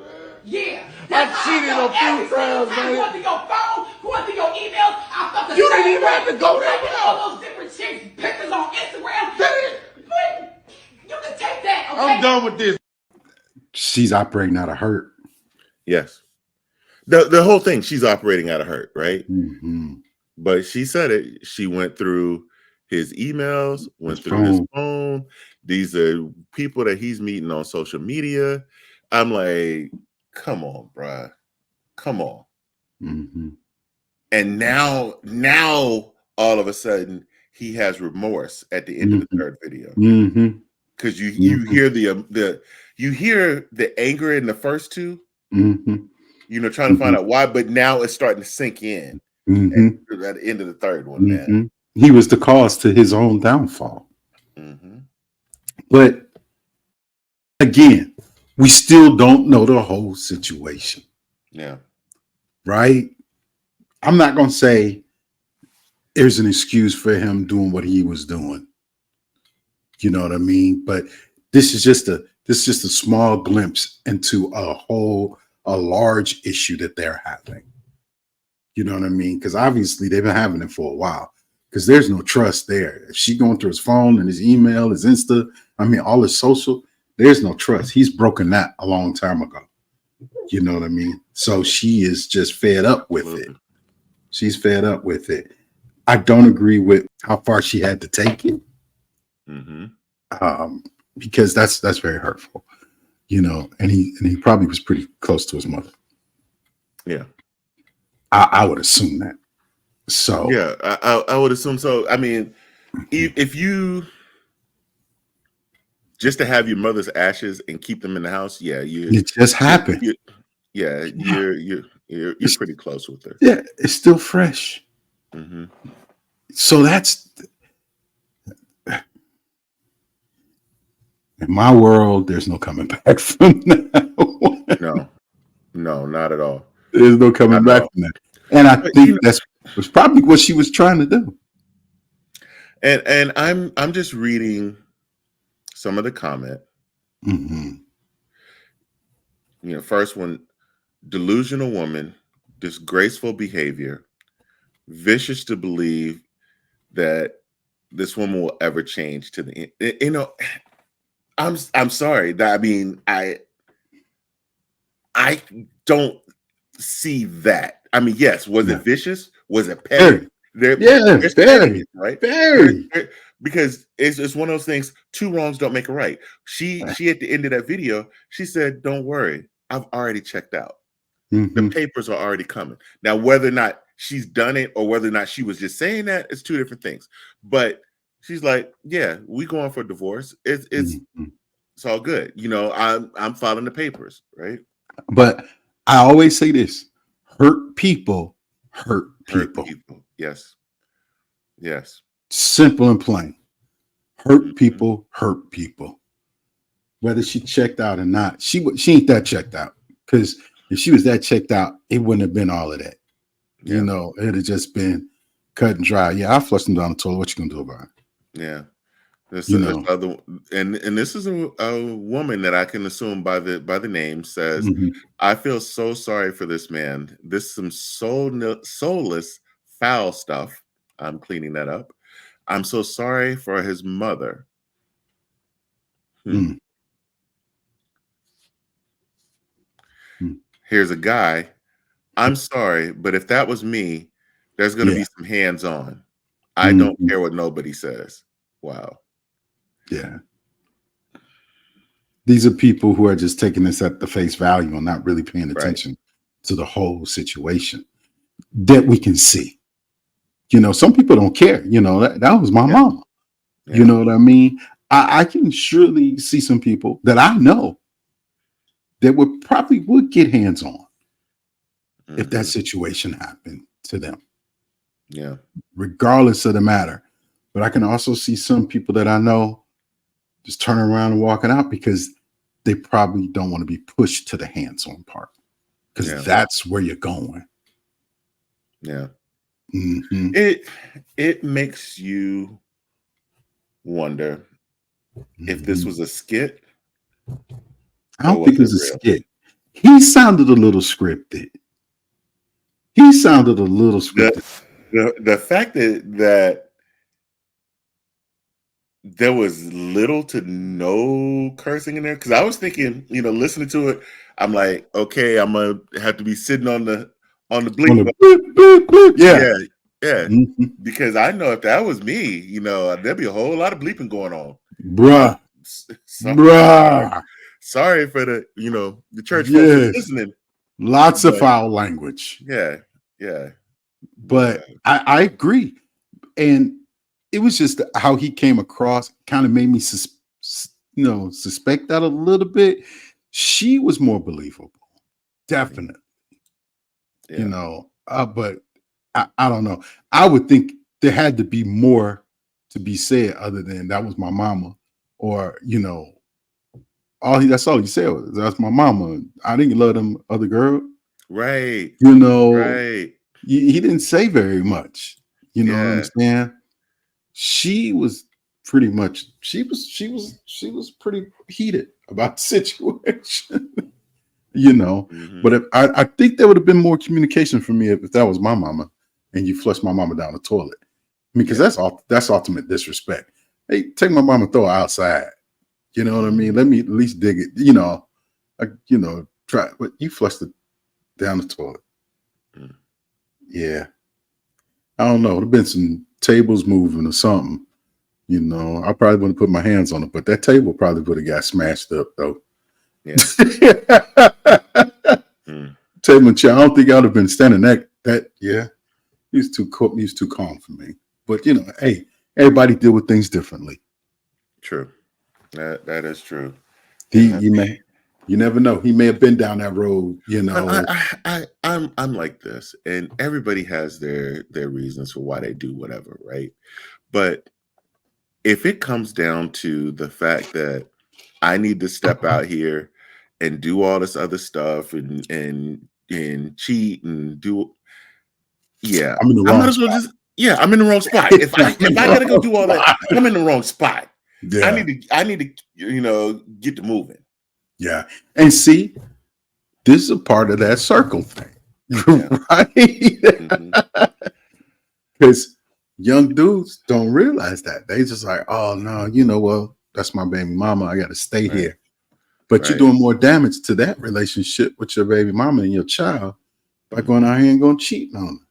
Speaker 4: Yeah.
Speaker 1: I cheated a few
Speaker 4: Every single
Speaker 1: times,
Speaker 4: time
Speaker 1: man.
Speaker 4: Going through your phone, going through your emails, I felt the
Speaker 1: You didn't
Speaker 4: same
Speaker 1: even have
Speaker 4: way.
Speaker 1: to go that
Speaker 4: Taking
Speaker 1: far.
Speaker 4: all those different chicks, pictures on Instagram.
Speaker 1: That
Speaker 4: But you can take that, okay?
Speaker 1: I'm done with this.
Speaker 3: She's operating out of hurt.
Speaker 2: Yes. The whole thing, she's operating out of hurt, right?
Speaker 3: Mm-hmm.
Speaker 2: But she said it. She went through his emails, went
Speaker 3: His
Speaker 2: through his
Speaker 3: phone.
Speaker 2: phone. These are people that he's meeting on social media. I'm like, come on, bruh. Come on.
Speaker 3: Mm-hmm.
Speaker 2: And now all of a sudden he has remorse at the end of the third video.
Speaker 3: Mm-hmm.
Speaker 2: Because you hear you hear the anger in the first two,
Speaker 3: Mm-hmm.
Speaker 2: trying to find out why, but now it's starting to sink in
Speaker 3: Mm-hmm.
Speaker 2: at the end of the third one, man.
Speaker 3: Mm-hmm. He was the cause to his own downfall.
Speaker 2: Mm-hmm.
Speaker 3: But again, we still don't know the whole situation,
Speaker 2: Yeah.
Speaker 3: right? I'm not going to say there's an excuse for him doing what he was doing. You know what I mean? But this is just a small glimpse into a large issue that they're having. You know what I mean? Because obviously they've been having it for a while. Because there's no trust there. If she going through his phone and his email, his Insta, all his social, there's no trust. He's broken that a long time ago. You know what I mean? So she is just fed up with it. She's fed up with it. I don't agree with how far she had to take it.
Speaker 2: Mm-hmm.
Speaker 3: Because that's very hurtful. And he probably was pretty close to his mother.
Speaker 2: Yeah.
Speaker 3: I would assume that. So
Speaker 2: yeah, I would assume so. I mean, if you just to have your mother's ashes and keep them in the house,
Speaker 3: it just happened.
Speaker 2: You're pretty close with her.
Speaker 3: Yeah, it's still fresh.
Speaker 2: Mm-hmm.
Speaker 3: So that's in my world. There's no coming back from that.
Speaker 2: No, not at all.
Speaker 3: There's no coming back from that. And I think that's was probably what she was trying to do.
Speaker 2: And I'm just reading some of the comment.
Speaker 3: Mm-hmm.
Speaker 2: First one, delusional woman, disgraceful behavior, vicious to believe that this woman will ever change to the end. I'm sorry. I don't see that. Yes, was it vicious? Was it petty?
Speaker 3: There's
Speaker 2: petty, right?
Speaker 3: Very.
Speaker 2: Because it's one of those things, two wrongs don't make a right. She at the end of that video, she said, don't worry, I've already checked out.
Speaker 3: Mm-hmm.
Speaker 2: The papers are already coming. Now, whether or not she's done it or whether or not she was just saying that, it's two different things. But she's like, yeah, we going for divorce. It's all good. I'm filing the papers, right?
Speaker 3: But I always say this: hurt people hurt people.
Speaker 2: Yes.
Speaker 3: Simple and plain. Hurt people hurt people. Whether she checked out or not, she ain't that checked out. Because if she was that checked out, it wouldn't have been all of that.
Speaker 2: Yeah.
Speaker 3: It'd have just been cut and dry. Yeah, I flushed them down the toilet. What you gonna do about it?
Speaker 2: Yeah. This other, and this is a woman that I can assume by the name says, I feel so sorry for this man. This is some soulless, foul stuff. I'm cleaning that up. I'm so sorry for his mother. Here's a guy. I'm sorry, but if that was me, there's going to be some hands on. I don't care what nobody says. Wow.
Speaker 3: Yeah. These are people who are just taking this at the face value and not really paying attention to the whole situation that we can see. Some people don't care. That was my mama. Yeah. You know what I mean? I can surely see some people that I know that would get hands on. if that
Speaker 2: Mhm.
Speaker 3: situation happened to them,
Speaker 2: Yeah.
Speaker 3: regardless of the matter. But I can also see some people that I know just turning around and walking out because they probably don't want to be pushed to the hands-on part because
Speaker 2: Yeah.
Speaker 3: that's where you're going.
Speaker 2: Yeah.
Speaker 3: Mhm,
Speaker 2: It makes you wonder if this
Speaker 3: mhm.
Speaker 2: was a skit
Speaker 3: I
Speaker 2: or
Speaker 3: don't think
Speaker 2: was
Speaker 3: it
Speaker 2: it
Speaker 3: was a
Speaker 2: real.
Speaker 3: skit. He sounded a little scripted. He sounded a little
Speaker 2: The
Speaker 3: scripted.
Speaker 2: the fact that there was little to no cursing in there, because I was thinking, listening to it, I'm like, okay, I'm gonna have to be sitting on the
Speaker 3: On
Speaker 2: bleep
Speaker 3: the
Speaker 2: button.
Speaker 3: bloop, bloop, bloop. Yeah.
Speaker 2: Yeah, yeah.
Speaker 3: Mhm.
Speaker 2: Because I know if that was me, there'd be a whole lot of bleeping going on.
Speaker 3: Bruh.
Speaker 2: Sorry,
Speaker 3: Bruh.
Speaker 2: sorry for the church folks that's
Speaker 3: Yes.
Speaker 2: listening,
Speaker 3: Lots of
Speaker 2: but
Speaker 3: foul language.
Speaker 2: yeah, yeah, but
Speaker 3: But I agree. And it was just how he came across kind of made me suspect that a little bit. She was more believable. Definitely.
Speaker 2: yeah,
Speaker 3: But I don't know. I would think there had to be more to be said other than that was my mama, or that's all he said was that's my mama. I didn't love them other girl.
Speaker 2: right,
Speaker 3: You know,
Speaker 2: right,
Speaker 3: he didn't say very much. You know what I'm
Speaker 2: yeah,
Speaker 3: saying? She was pretty much she was pretty heated about the situation. you know.
Speaker 2: hmm
Speaker 3: But if, I think there would have been more communication for me if that was my mama and you flushed my mama down the toilet. I mean, because
Speaker 2: yeah,
Speaker 3: that's ultimate disrespect. Hey, take my mama, throw her outside. You know what I mean? Let me at least dig it. Try. But you flushed it down the toilet.
Speaker 2: mm.
Speaker 3: Yeah, I don't know. There'd been some tables moving or something. I probably wouldn't put my hands on it, but that table probably would have got smashed up though.
Speaker 2: Yeah. Mm.
Speaker 3: Table and chair. I don't think I'd have been standing that. Yeah, he was too cool. He was too calm for me. But hey, everybody deal with things differently.
Speaker 2: True. That is true.
Speaker 3: He,
Speaker 2: And
Speaker 3: you never know. He may have been down that road.
Speaker 2: I'm like this, and everybody has their reasons for why they do whatever, right? But if it comes down to the fact that I need to step out here and do all this other stuff and cheat and do, yeah,
Speaker 3: I'm in the
Speaker 2: I might
Speaker 3: wrong
Speaker 2: as well
Speaker 3: spot.
Speaker 2: just, yeah, I'm in the wrong spot. If
Speaker 3: I'm in
Speaker 2: I
Speaker 3: the
Speaker 2: gotta go
Speaker 3: wrong
Speaker 2: do all that,
Speaker 3: spot.
Speaker 2: I'm in the wrong spot. I
Speaker 3: Yeah,
Speaker 2: need to get to moving.
Speaker 3: yeah. And see, this is a part of that circle thing,
Speaker 2: Yeah.
Speaker 3: right?
Speaker 2: hmm
Speaker 3: Because young dudes don't realize that. They just like, oh no, well, that's my baby mama. I got to stay
Speaker 2: Right.
Speaker 3: here. But you're
Speaker 2: Right.
Speaker 3: doing more damage to that relationship with your baby mama and your child by going out here and going cheating on her.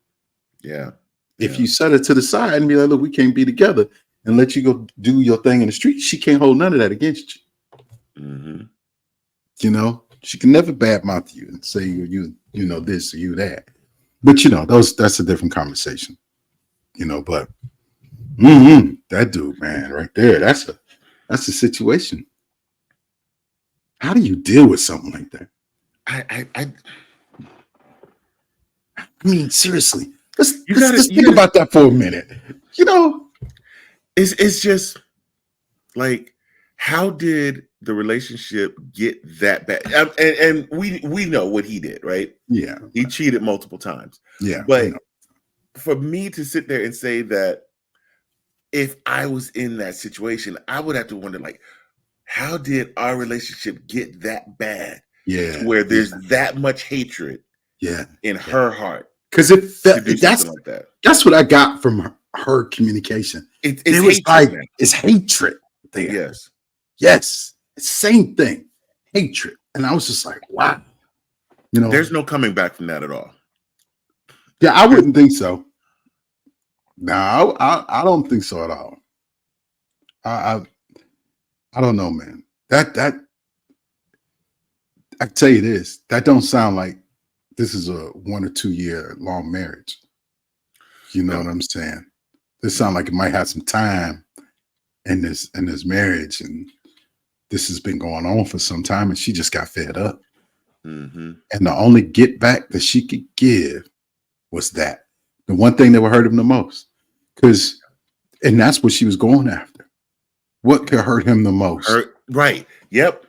Speaker 2: Yeah.
Speaker 3: If
Speaker 2: Yeah.
Speaker 3: you set it to the side and be like, look, we can't be together, and let you go do your thing in the street, she can't hold none of that against you.
Speaker 2: hmm
Speaker 3: She can never badmouth you and say you this or you that. But that's a different conversation. But that dude, man, right there, that's a situation. How do you deal with something like that?
Speaker 2: I
Speaker 3: I mean, seriously, let's
Speaker 2: you
Speaker 3: let's,
Speaker 2: gotta
Speaker 3: let's
Speaker 2: you
Speaker 3: think
Speaker 2: gotta
Speaker 3: about that for a minute.
Speaker 2: it's just like, how did the relationship get that bad? And we know what he did, right?
Speaker 3: Yeah,
Speaker 2: He cheated multiple times.
Speaker 3: yeah,
Speaker 2: But for me to sit there and say that if I was in that situation, I would have to wonder, like, how did our relationship get that bad
Speaker 3: yeah,
Speaker 2: to where there's that much hatred
Speaker 3: yeah.
Speaker 2: in her heart
Speaker 3: Because
Speaker 2: to do something like that?
Speaker 3: that's what I got from her communication.
Speaker 2: It's
Speaker 3: It was
Speaker 2: hatred,
Speaker 3: like
Speaker 2: man.
Speaker 3: it's hatred there.
Speaker 2: Yes.
Speaker 3: Yes, same thing, hatred. And I was just like, wow.
Speaker 2: There's no coming back from that at all.
Speaker 3: Yeah, I wouldn't think so. No, I don't think so at all. I don't know, man. That I tell you this, that don't sound like this is a 1 or 2 year long marriage. You know
Speaker 2: No.
Speaker 3: what I'm saying? This sound like it might have some time in this marriage, and this has been going on for some time, and she just got fed up.
Speaker 2: Mm-hmm.
Speaker 3: And the only get back that she could give was that. The one thing that would hurt him the most. And that's what she was going after. What could hurt him the most?
Speaker 2: Hurt, right. Yep.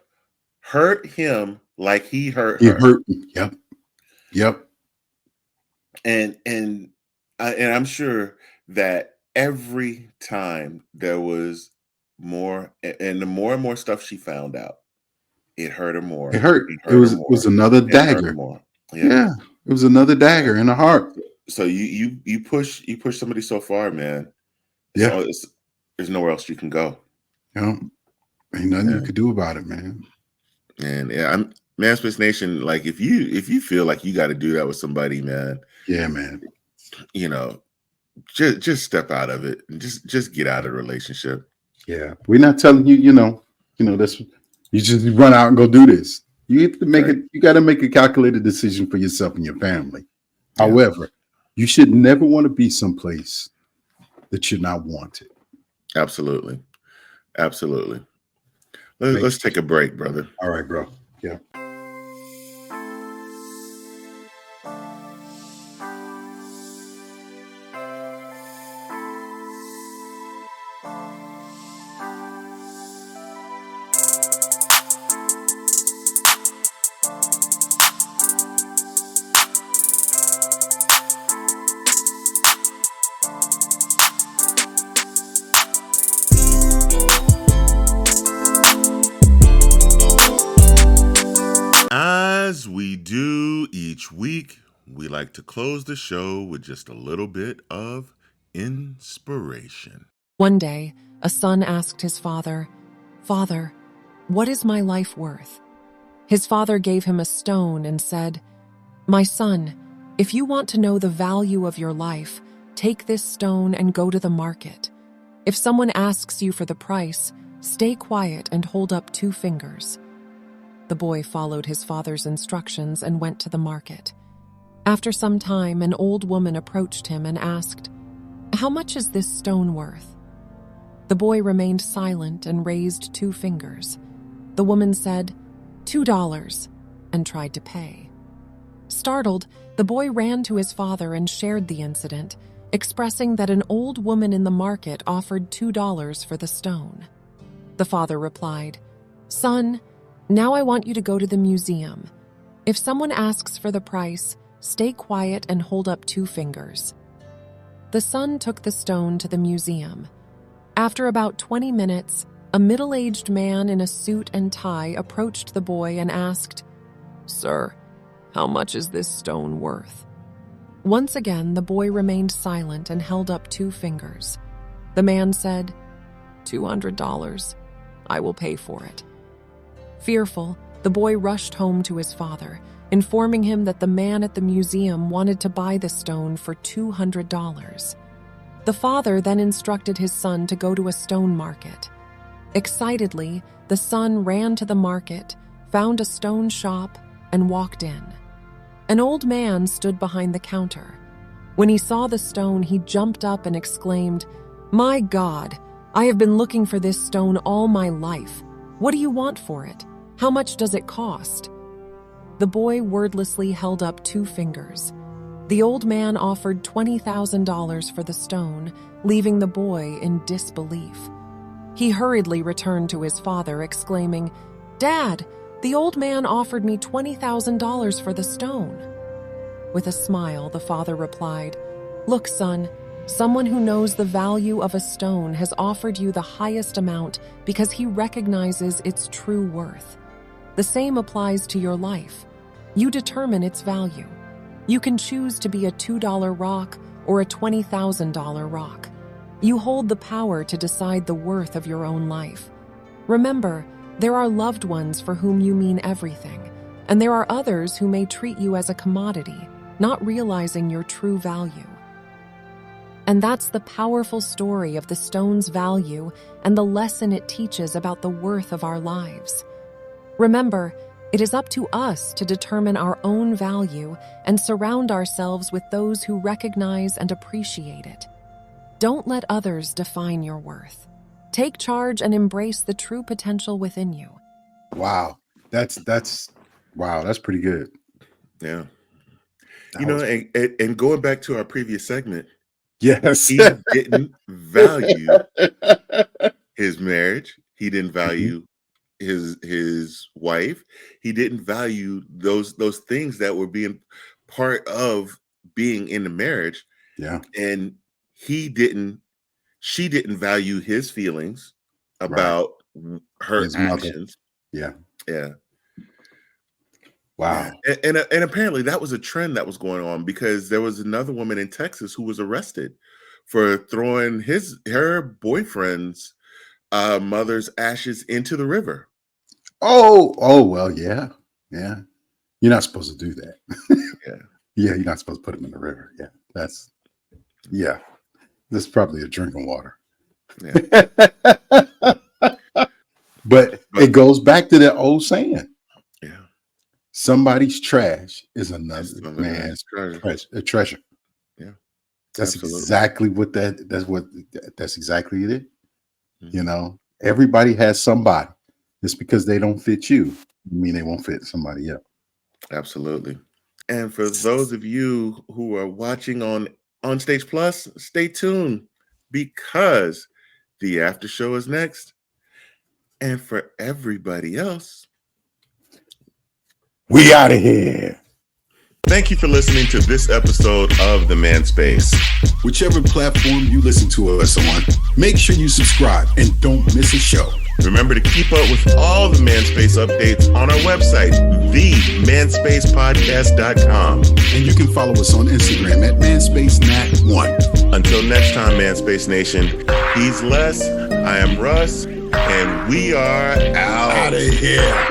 Speaker 2: Hurt him like he hurt
Speaker 3: He
Speaker 2: her.
Speaker 3: hurt him. Yep.
Speaker 2: And I'm sure that every time there was more, and the more and more stuff she found out, it hurt her more.
Speaker 3: It hurt. It
Speaker 2: her
Speaker 3: was
Speaker 2: more.
Speaker 3: another
Speaker 2: It hurt her
Speaker 3: dagger.
Speaker 2: more.
Speaker 3: Yeah. It was another dagger in the heart.
Speaker 2: So you push somebody so far, man.
Speaker 3: Yeah.
Speaker 2: There's nowhere else you can go.
Speaker 3: Ain't nothing you could do about it, man.
Speaker 2: And I'm Manspace Nation. Like if you feel like you got to do that with somebody, man.
Speaker 3: Yeah, man.
Speaker 2: Just step out of it and just get out of the relationship.
Speaker 3: Yeah, we're not telling you. That's you just run out and go do this. You have to make it. You got to make a calculated decision for yourself and your family. Yeah. However, you should never want to be someplace that you're not wanted.
Speaker 2: Absolutely. Let's take a break, brother.
Speaker 3: All right, bro. Yeah.
Speaker 2: As we do each week, we like to close the show with just a little bit of inspiration.
Speaker 5: One day, a son asked his father, "Father, what is my life worth?" His father gave him a stone and said, "My son, if you want to know the value of your life, take this stone and go to the market. If someone asks you for the price, stay quiet and hold up 2 fingers." The boy followed his father's instructions and went to the market. After some time, an old woman approached him and asked, "How much is this stone worth?" The boy remained silent and raised 2 fingers. The woman said, $2, and tried to pay. Startled, the boy ran to his father and shared the incident, expressing that an old woman in the market offered $2 for the stone. The father replied, "Son, now I want you to go to the museum. If someone asks for the price, stay quiet and hold up 2 fingers." The son took the stone to the museum. After about 20 minutes, a middle-aged man in a suit and tie approached the boy and asked, "Sir, how much is this stone worth?" Once again, the boy remained silent and held up 2 fingers. The man said, $200. I will pay for it." Fearful, the boy rushed home to his father, informing him that the man at the museum wanted to buy the stone for $200. The father then instructed his son to go to a stone market. Excitedly, the son ran to the market, found a stone shop, and walked in. An old man stood behind the counter. When he saw the stone, he jumped up and exclaimed, "My God, I have been looking for this stone all my life. What do you want for it? How much does it cost?" The boy wordlessly held up 2 fingers. The old man offered $20,000 for the stone, leaving the boy in disbelief. He hurriedly returned to his father, exclaiming, "Dad, the old man offered me $20,000 for the stone." With a smile, the father replied, "Look, son, someone who knows the value of a stone has offered you the highest amount because he recognizes its true worth. The same applies to your life. You determine its value. You can choose to be a $2 rock or a $20,000 rock. You hold the power to decide the worth of your own life. Remember, there are loved ones for whom you mean everything, and there are others who may treat you as a commodity, not realizing your true value." And that's the powerful story of the stone's value and the lesson it teaches about the worth of our lives. Remember, it is up to us to determine our own value and surround ourselves with those who recognize and appreciate it. Don't let others define your worth. Take charge and embrace the true potential within you.
Speaker 3: Wow. That's Wow, that's pretty good.
Speaker 2: Yeah.
Speaker 3: That
Speaker 2: You know,
Speaker 3: was-
Speaker 2: and going back to our previous segment,
Speaker 3: yes.
Speaker 2: he didn't value his marriage. He didn't value his wife. He didn't value those things that were being part of being in the marriage.
Speaker 3: Yeah.
Speaker 2: And she didn't value his feelings about her
Speaker 3: His mother.
Speaker 2: actions.
Speaker 3: Yeah.
Speaker 2: Yeah.
Speaker 3: Wow.
Speaker 2: And apparently that was a trend that was going on, because there was another woman in Texas who was arrested for throwing her boyfriend's mother's ashes into the river.
Speaker 3: Oh, well, yeah. Yeah. You're not supposed to do that.
Speaker 2: Yeah.
Speaker 3: Yeah, you're not supposed to put them in the river. Yeah. This is probably a drinking water.
Speaker 2: Yeah.
Speaker 3: But it goes back to that old saying.
Speaker 2: Yeah.
Speaker 3: Somebody's trash is another
Speaker 2: Another
Speaker 3: man's
Speaker 2: man's
Speaker 3: treasure.
Speaker 2: Yeah.
Speaker 3: That's
Speaker 2: Absolutely.
Speaker 3: exactly that's exactly it.
Speaker 2: Mhm.
Speaker 3: You know, everybody has somebody. Just because they don't fit you, mean they won't fit somebody else.
Speaker 2: Absolutely. And for those of you who are watching on Stage Plus, stay tuned, because the after show is next. And for everybody else,
Speaker 3: We out of here.
Speaker 2: thank you for listening to this episode of The Man Space.
Speaker 3: Whichever platform you listen to us on, make sure you subscribe and don't miss a show.
Speaker 2: Remember to keep up with all the Man Space updates on our website, themanspacepodcast.com.
Speaker 3: And you can follow us on Instagram at ManspaceNat1.
Speaker 2: Until next time, Man Space Nation, he's Les, I am Russ, and we are out
Speaker 3: Out of here.